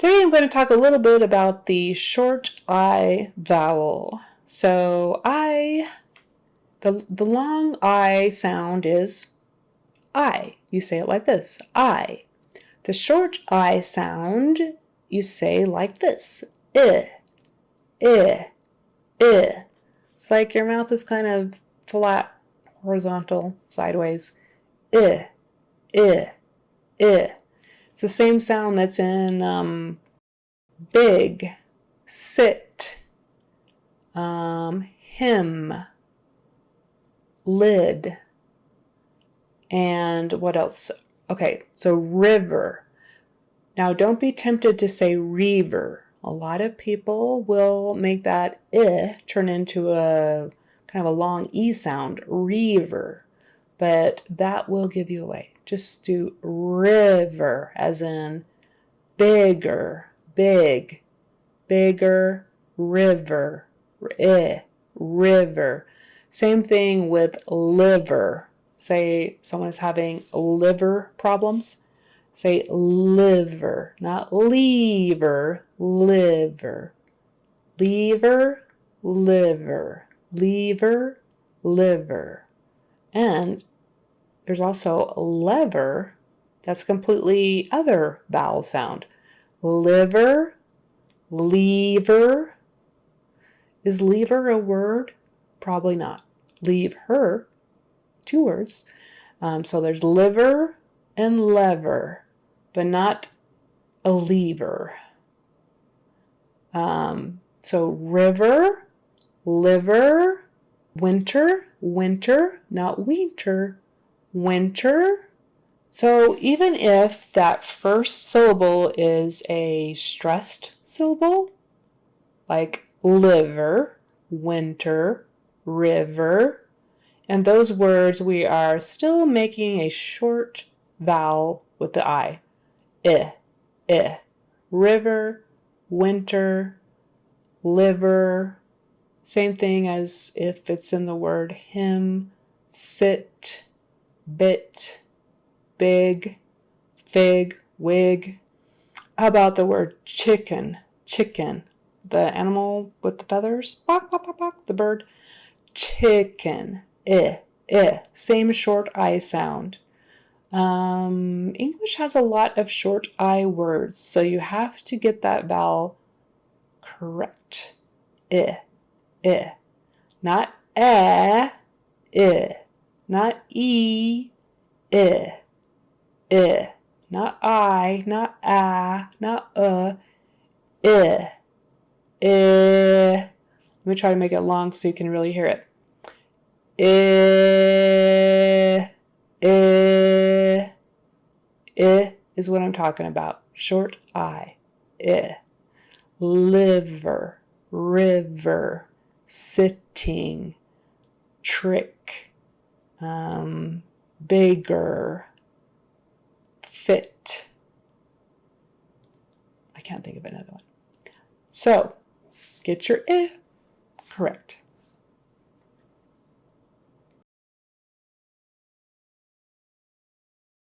Today I'm going to talk a little bit about the short I vowel. So the long I sound is I. You say it like this, I. The short I sound, you say like this, I, I, I. It's like your mouth is kind of flat, horizontal, sideways. I, I, I. It's the same sound that's in big, sit, him, lid, and what else? Okay, so river. Now don't be tempted to say reaver. A lot of people will make that I turn into a kind of a long E sound, reaver, but that will give you away. Just do river, as in bigger, big, bigger, river, river. Same thing with liver. Say someone is having liver problems. Say liver, not lever, liver. Lever, liver, lever, liver. And there's also lever. That's a completely other vowel sound. Liver, lever. Is lever a word? Probably not. Leave her, 2 words. So there's liver and lever, but not a lever. So river, liver, winter, winter, not winter, winter. So even if that first syllable is a stressed syllable, like liver, winter, river, and those words we are still making a short vowel with the I. I. River, winter, liver. Same thing as if it's in the word him, sit, bit, big, fig, wig. How about the word chicken? Chicken. The animal with the feathers. Bok, bok, bok, bok. The bird. Chicken. I. Same short I sound. English has a lot of short I words, so you have to get that vowel correct. I. Not I. Not E. I. Not I, not a, not I. Let me try to make it long so you can really hear it. I is what I'm talking about. Short I. Liver, river, sitting, trick, bigger, fit. I can't think of another one. So, get your I correct.